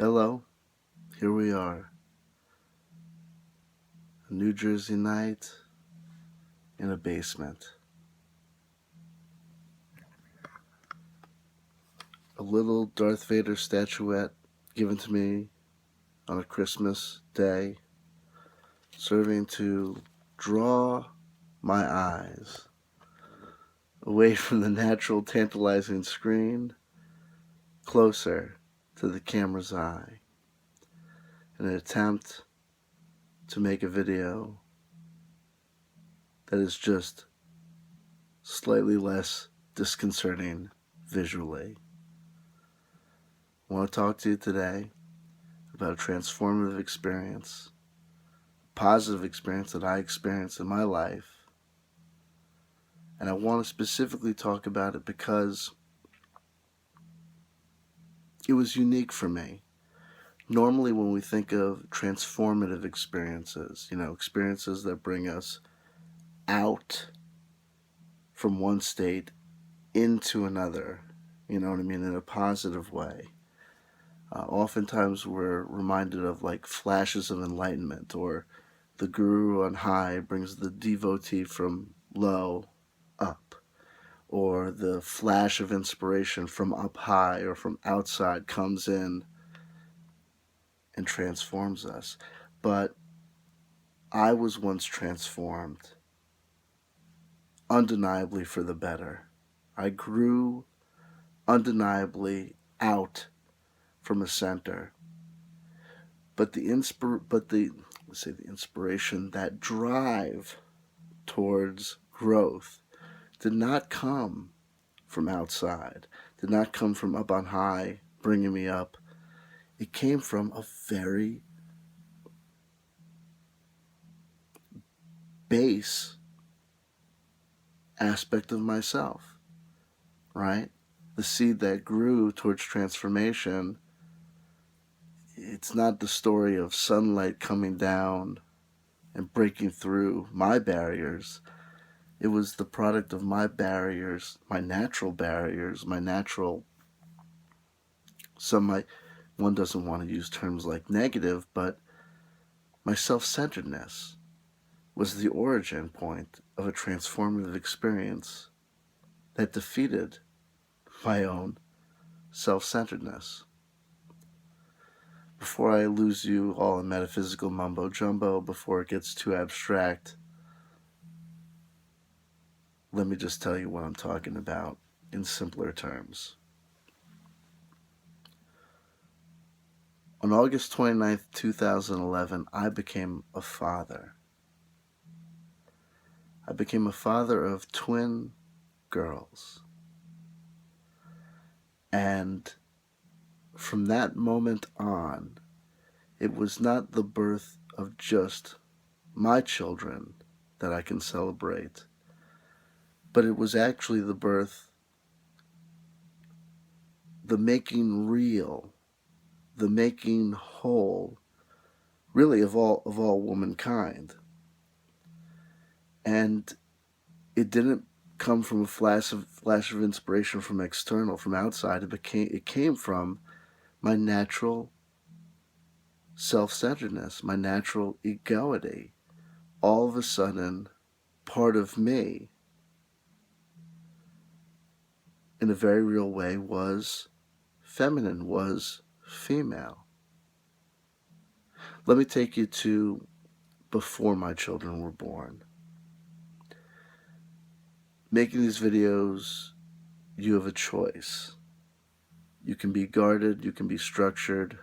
Hello, here we are. A New Jersey night in a basement. A little Darth Vader statuette given to me on a Christmas day, serving to draw my eyes away from the natural tantalizing screen, closer to the camera's eye, in an attempt to make a video that is just slightly less disconcerting visually. I want to talk to you today about a transformative experience, a positive experience that I experienced in my life. And I want to specifically talk about it because it was unique for me. Normally, when we think of transformative experiences, experiences that bring us out from one state into another, in a positive way. Oftentimes we're reminded of like flashes of enlightenment, or the guru on high brings the devotee from low up, or the flash of inspiration from up high or from outside comes in and transforms us. But I was once transformed, undeniably for the better. I grew undeniably out from a center. But the inspiration, that drive towards growth, did not come from outside, did not come from up on high, bringing me up. It came from a very base aspect of myself, right? The seed that grew towards transformation, it's not the story of sunlight coming down and breaking through my barriers. It was the product of my barriers, my natural barriers, one doesn't want to use terms like negative, but my self-centeredness was the origin point of a transformative experience that defeated my own self-centeredness. Before I lose you all in metaphysical mumbo-jumbo, before it gets too abstract, let me just tell you what I'm talking about in simpler terms. On August 29th, 2011, I became a father. I became a father of twin girls. And from that moment on, it was not the birth of just my children that I can celebrate, but it was actually the birth, the making real, the making whole, really of all womankind. And it didn't come from a flash of inspiration from external, from outside. It came from my natural self-centeredness, my natural egoity. All of a sudden, part of me, in a very real way, was feminine, was female. Let me take you to before my children were born. Making these videos, you have a choice. You can be guarded, you can be structured,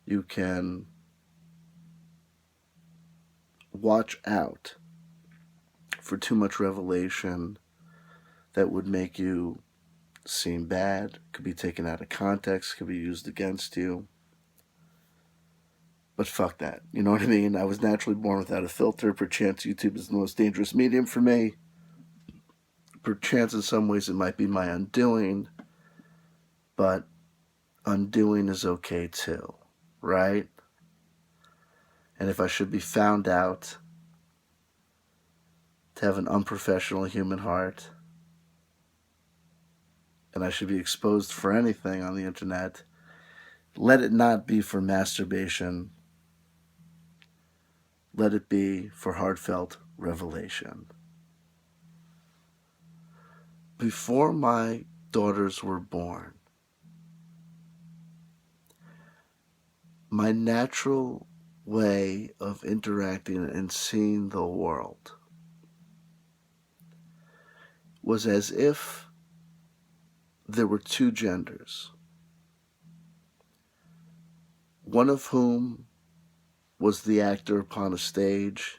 you can watch out for too much revelation that would make you seem bad, could be taken out of context, could be used against you. But fuck that, you know what I mean? I was naturally born without a filter. Perchance YouTube is the most dangerous medium for me. Perchance in some ways it might be my undoing, but undoing is okay too, right? And if I should be found out to have an unprofessional human heart, and I should be exposed for anything on the internet, Let it not be for masturbation. Let it be for heartfelt revelation. Before my daughters were born, my natural way of interacting and seeing the world was as if there were two genders, one of whom was the actor upon a stage,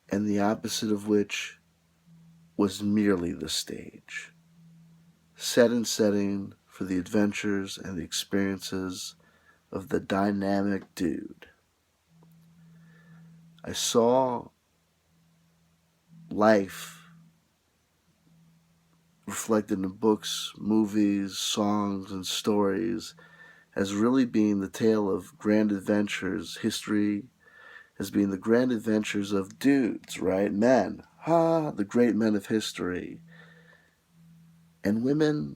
and the opposite of which was merely the stage, set and setting for the adventures and the experiences of the dynamic dude. I saw life reflected in books, movies, songs, and stories as really being the tale of grand adventures. History as being the grand adventures of dudes, right? Men. The great men of history. And women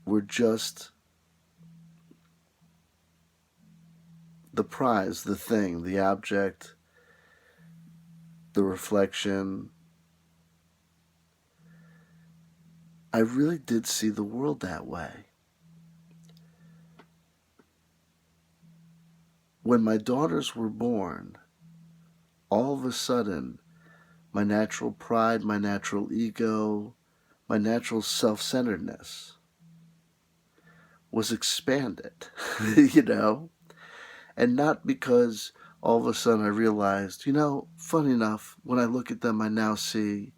were just the prize, the thing, the object, the reflection. I really did see the world that way. When my daughters were born, all of a sudden, my natural pride, my natural ego, my natural self-centeredness was expanded, you know? And not because all of a sudden I realized, funny enough, when I look at them, I now see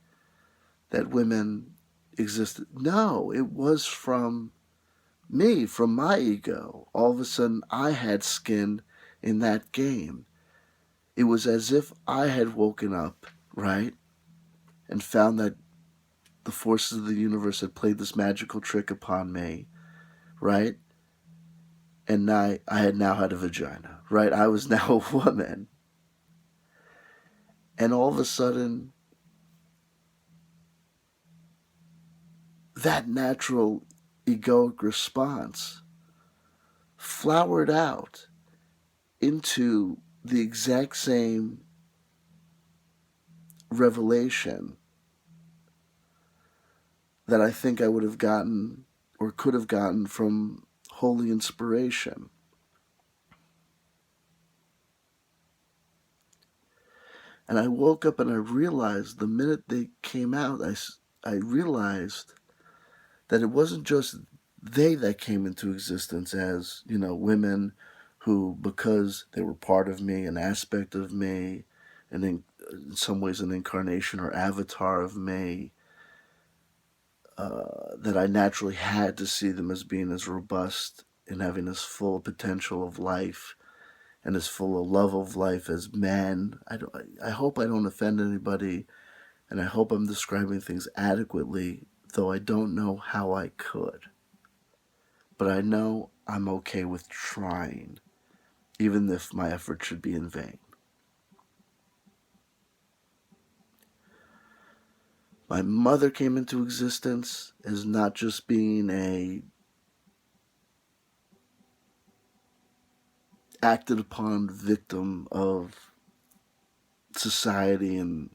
that women existed. No, it was from me, from my ego. All of a sudden, I had skin in that game. It was as if I had woken up, right, and found that the forces of the universe had played this magical trick upon me, right? And I had now had a vagina, right? I was now a woman. And all of a sudden, that natural egoic response flowered out into the exact same revelation that I think I would have gotten or could have gotten from holy inspiration. And I woke up and I realized the minute they came out, I realized that it wasn't just they that came into existence as, women who, because they were part of me, an aspect of me, and in some ways an incarnation or avatar of me, that I naturally had to see them as being as robust and having as full potential of life and as full of love of life as men. I hope I don't offend anybody, and I hope I'm describing things adequately, though I don't know how I could. But I know I'm okay with trying, even if my effort should be in vain. My mother came into existence as not just being a acted upon victim of society and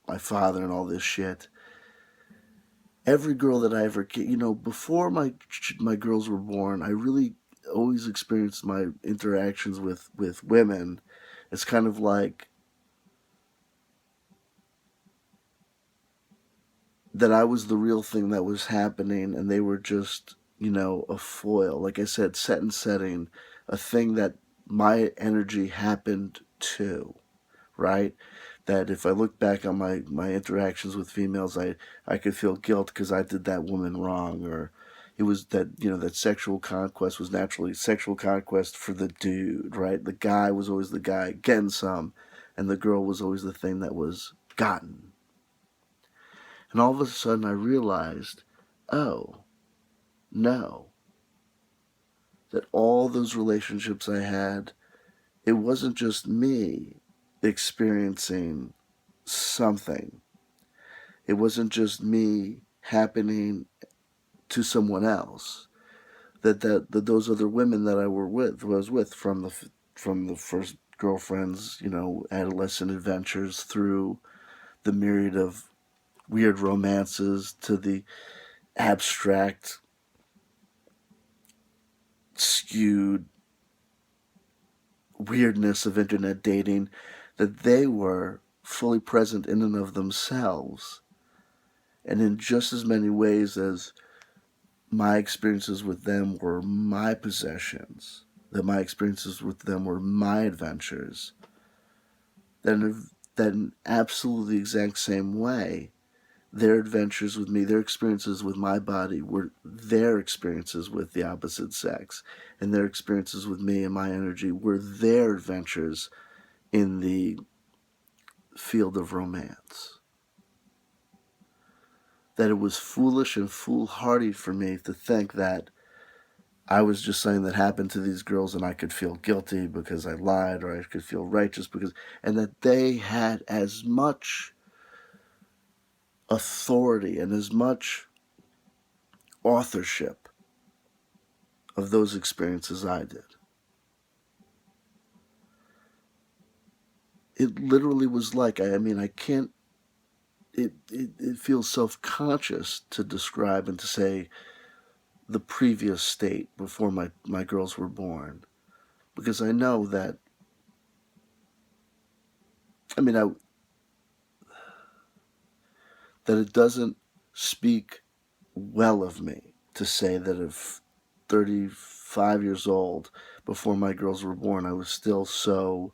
my father and all this shit. Every girl that I ever, before my girls were born, I really always experienced my interactions with women. It's kind of like that I was the real thing that was happening, and they were just, a foil. Like I said, set and setting, a thing that my energy happened to, right? That if I look back on my interactions with females, I could feel guilt because I did that woman wrong, or it was that, that sexual conquest was naturally sexual conquest for the dude, right? The guy was always the guy getting some, and the girl was always the thing that was gotten. And all of a sudden I realized, oh, no, that all those relationships I had, it wasn't just me experiencing something. It wasn't just me happening to someone else, that those other women that I was with from the first girlfriends, adolescent adventures through the myriad of weird romances to the abstract, skewed weirdness of internet dating, that they were fully present in and of themselves, and in just as many ways as my experiences with them were my possessions, that my experiences with them were my adventures, then that in absolutely the exact same way, their adventures with me, their experiences with my body were their experiences with the opposite sex, and their experiences with me and my energy were their adventures in the field of romance. That it was foolish and foolhardy for me to think that I was just saying that happened to these girls and I could feel guilty because I lied, or I could feel righteous because, and that they had as much authority and as much authorship of those experiences I did. It literally was like, I can't, it feels self-conscious to describe and to say the previous state before my girls were born. Because I know that, I mean, I, that it doesn't speak well of me to say that at 35 years old, before my girls were born, I was still so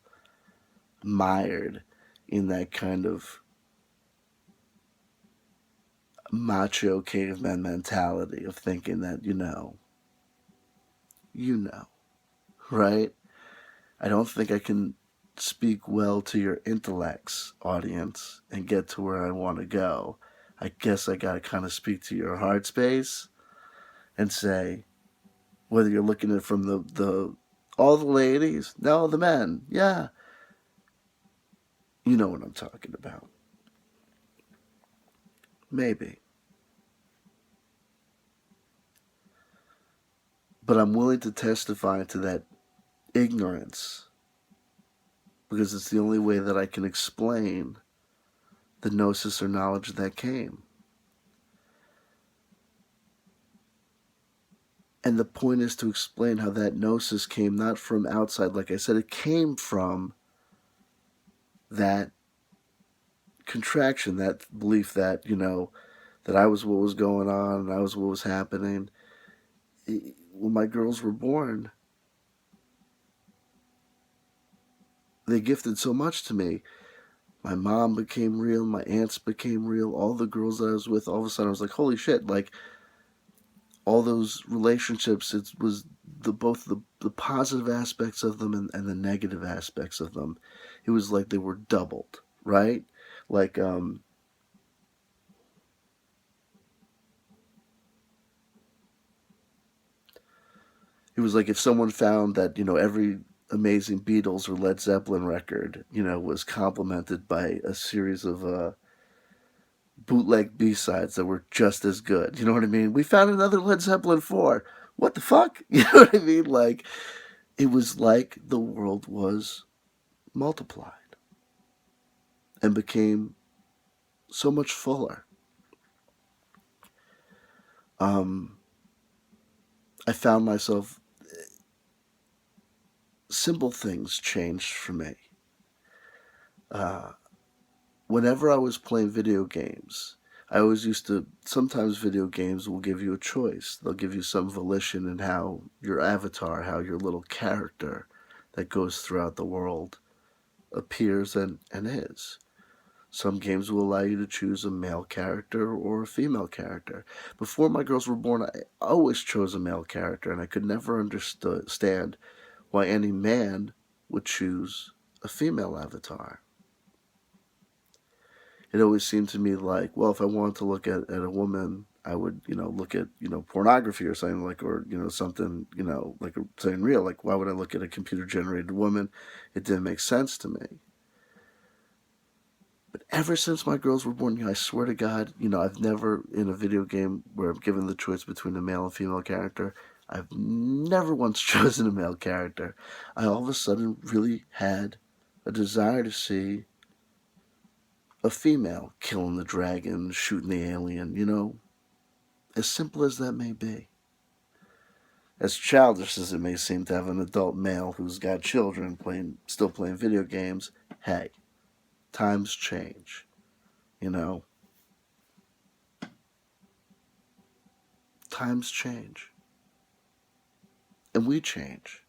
mired in that kind of macho caveman mentality of thinking that, right? I don't think I can speak well to your intellects, audience, and get to where I want to go. I guess I gotta kind of speak to your heart space and say, whether you're looking at it from the all the ladies, no, the men, yeah, you know what I'm talking about. Maybe. But I'm willing to testify to that ignorance because it's the only way that I can explain the gnosis or knowledge that came. And the point is to explain how that gnosis came not from outside. Like I said, it came from that contraction, that belief that, that I was what was going on and I was what was happening. When my girls were born, they gifted so much to me. My mom became real, my aunts became real, all the girls that I was with, all of a sudden I was like, holy shit, like all those relationships, it was both the positive aspects of them and the negative aspects of them. It was like they were doubled, right? Like it was like if someone found that, every amazing Beatles or Led Zeppelin record, was complemented by a series of bootleg B-sides that were just as good. You know what I mean? We found another Led Zeppelin 4. What the fuck? You know what I mean? Like, it was like the world was multiplied and became so much fuller. I found myself, simple things changed for me. Whenever I was playing video games, I always used to, sometimes video games will give you a choice. They'll give you some volition in how your avatar, how your little character that goes throughout the world appears and is. Some games will allow you to choose a male character or a female character. Before my girls were born, I always chose a male character, and I could never understand why any man would choose a female avatar. It always seemed to me like, well, if I wanted to look at a woman, I would, look at, pornography or something like, or, something, like something real. Like, why would I look at a computer generated woman? It didn't make sense to me. But ever since my girls were born, I swear to God, I've never in a video game where I'm given the choice between a male and female character, I've never once chosen a male character. I all of a sudden really had a desire to see a female killing the dragon, shooting the alien, as simple as that may be. As childish as it may seem to have an adult male who's got children still playing video games, hey, times change, you know? Times change. And we change.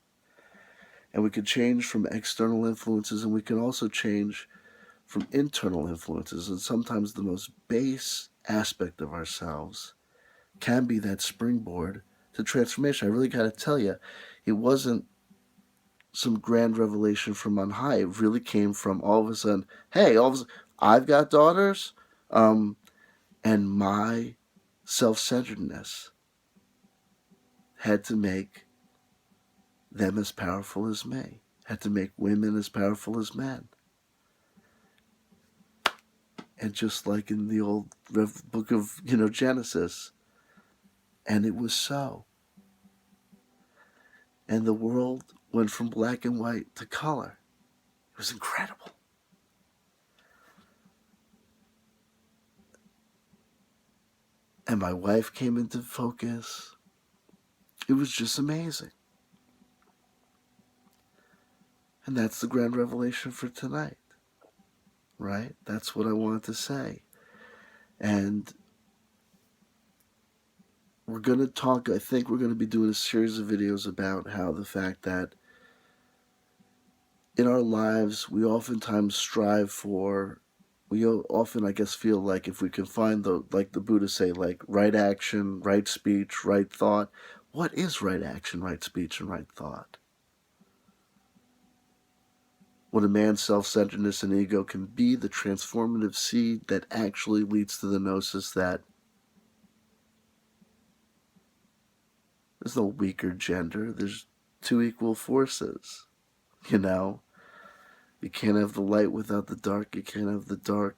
And we can change from external influences, and we can also change from internal influences. And sometimes the most base aspect of ourselves can be that springboard to transformation. I really got to tell you, it wasn't some grand revelation from on high. It really came from all of a sudden, hey, all of a sudden, I've got daughters, and my self-centeredness had to make them as powerful as me, had to make women as powerful as men. And just like in the old book of, Genesis, and it was so. And the world went from black and white to color. It was incredible. And my wife came into focus. It was just amazing. And that's the grand revelation for tonight, right? That's what I wanted to say. And we're going to talk, I think we're going to be doing a series of videos about how the fact that in our lives, we oftentimes strive for, we often, I guess, feel like if we can find like the Buddha say, like right action, right speech, right thought. What is right action, right speech, and right thought? When a man's self-centeredness and ego can be the transformative seed that actually leads to the gnosis that there's no weaker gender, there's two equal forces, You can't have the light without the dark, you can't have the dark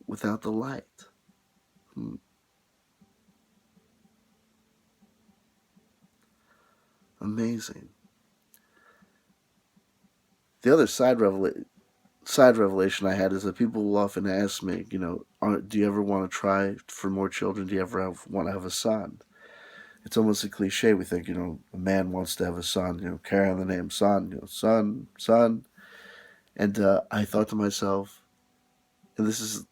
without the light. Amazing. The other side revelation I had is that people will often ask me, do you ever want to try for more children? Do you ever want to have a son? It's almost a cliche. We think, a man wants to have a son, carry on the name son, son. And I thought to myself, and this is,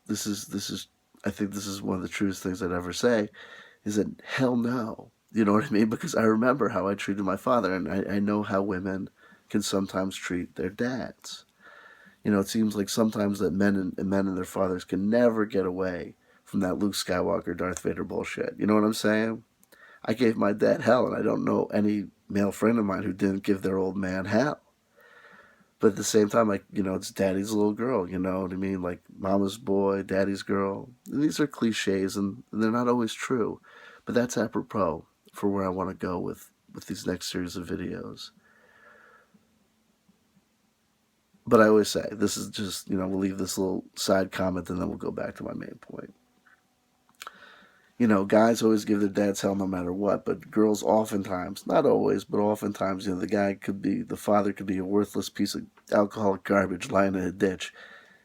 I think this is one of the truest things I'd ever say, is that hell no. You know what I mean? Because I remember how I treated my father, and I know how women can sometimes treat their dads. It seems like sometimes that men and their fathers can never get away from that Luke Skywalker, Darth Vader bullshit. You know what I'm saying? I gave my dad hell, and I don't know any male friend of mine who didn't give their old man hell. But at the same time, like, it's daddy's little girl, you know what I mean? Like, mama's boy, daddy's girl. And these are cliches, and they're not always true. But that's apropos for where I want to go with these next series of videos. But I always say, this is just, we'll leave this little side comment and then we'll go back to my main point. Guys always give their dads hell no matter what, but girls oftentimes, not always, but oftentimes, the father could be a worthless piece of alcoholic garbage lying in a ditch.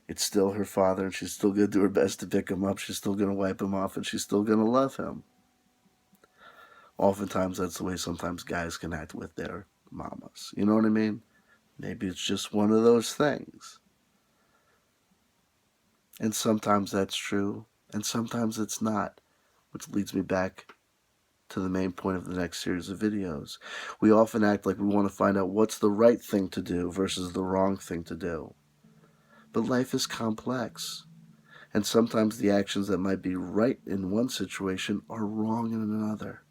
It's still her father, and she's still going to do her best to pick him up. She's still going to wipe him off, and she's still going to love him. Oftentimes, that's the way sometimes guys can act with their mamas. You know what I mean? Maybe it's just one of those things. And sometimes that's true, and sometimes it's not. Which leads me back to the main point of the next series of videos. We often act like we want to find out what's the right thing to do versus the wrong thing to do. But life is complex. And sometimes the actions that might be right in one situation are wrong in another.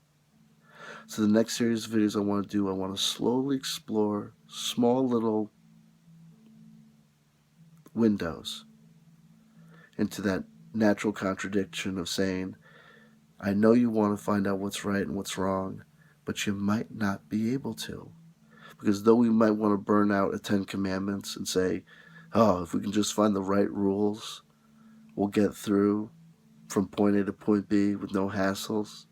So the next series of videos I want to slowly explore small little windows into that natural contradiction of saying, I know you want to find out what's right and what's wrong, but you might not be able to. Because though we might want to burn out a 10 Commandments and say, oh, if we can just find the right rules, we'll get through from point A to point B with no hassles.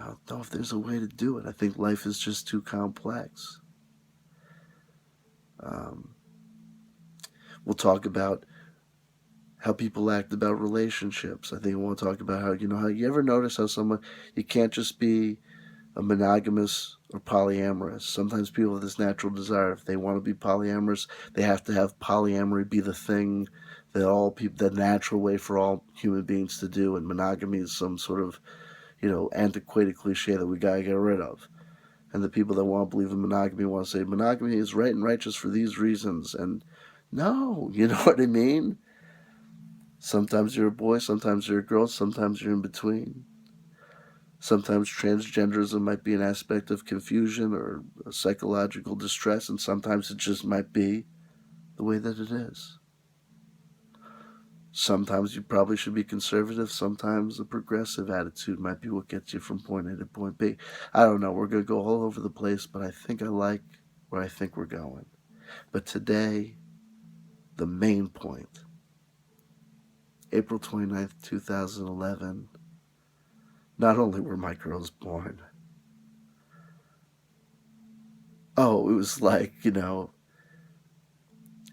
don't know if there's a way to do it. I think life is just too complex. We'll talk about how people act about relationships. I think we'll talk about how you ever notice how someone, you can't just be a monogamous or polyamorous. Sometimes people have this natural desire. If they want to be polyamorous, they have to have polyamory be the thing that all people, the natural way for all human beings to do. And monogamy is some sort of, antiquated cliche that we gotta get rid of. And the people that want to believe in monogamy want to say monogamy is right and righteous for these reasons. And no, you know what I mean? Sometimes you're a boy, sometimes you're a girl, sometimes you're in between. Sometimes transgenderism might be an aspect of confusion or psychological distress, and sometimes it just might be the way that it is. Sometimes you probably should be conservative. Sometimes a progressive attitude might be what gets you from point A to point B. I don't know. We're going to go all over the place, but I think I like where I think we're going. But today, the main point, April 29th, 2011, not only were my girls born, it was like,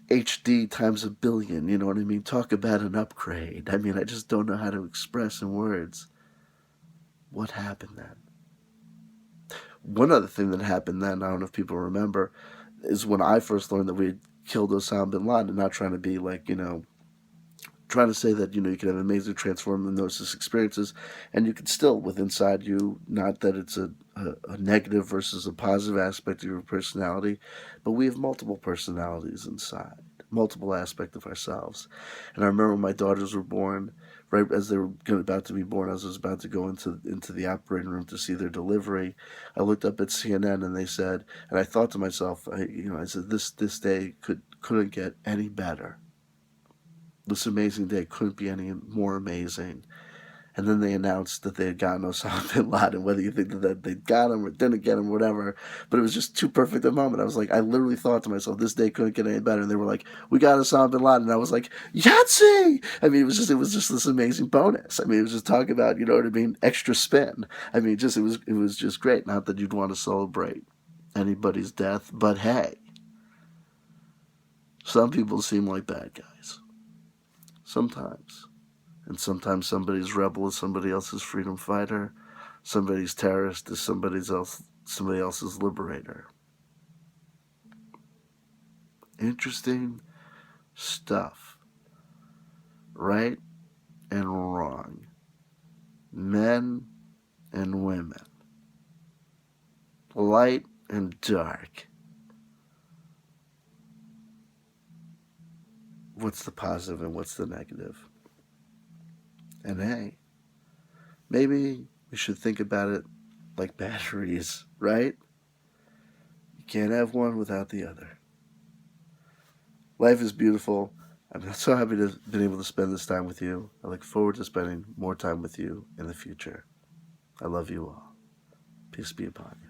HD times a billion, you know what I mean? Talk about an upgrade. I mean, I just don't know how to express in words what happened then. One other thing that happened then, I don't know if people remember, is when I first learned that we had killed Osama bin Laden, not trying to be like, trying to say that, you can have amazing transformative hypnosis experiences, and you can still, with inside you, not that it's a negative versus a positive aspect of your personality, but we have multiple personalities inside, multiple aspects of ourselves. And I remember when my daughters were born, right as they were about to be born, as I was about to go into the operating room to see their delivery, I looked up at CNN and they said, and I thought to myself, I said, this day couldn't get any better. This amazing day couldn't be any more amazing. And then they announced that they had gotten Osama bin Laden, whether you think that they got him or didn't get him, whatever. But it was just too perfect a moment. I was like, I literally thought to myself, this day couldn't get any better. And they were like, we got Osama bin Laden. And I was like, Yahtzee! I mean, it was just this amazing bonus. I mean, it was just talking about, you know what I mean, extra spin. I mean, it was just great. Not that you'd want to celebrate anybody's death, but hey, some people seem like bad guys. Sometimes. And sometimes somebody's rebel is somebody else's freedom fighter. Somebody's terrorist is somebody else's liberator. Interesting stuff. Right and wrong. Men and women. Light and dark. What's the positive and what's the negative? And hey, maybe we should think about it like batteries, right? You can't have one without the other. Life is beautiful. I'm so happy to have been able to spend this time with you. I look forward to spending more time with you in the future. I love you all. Peace be upon you.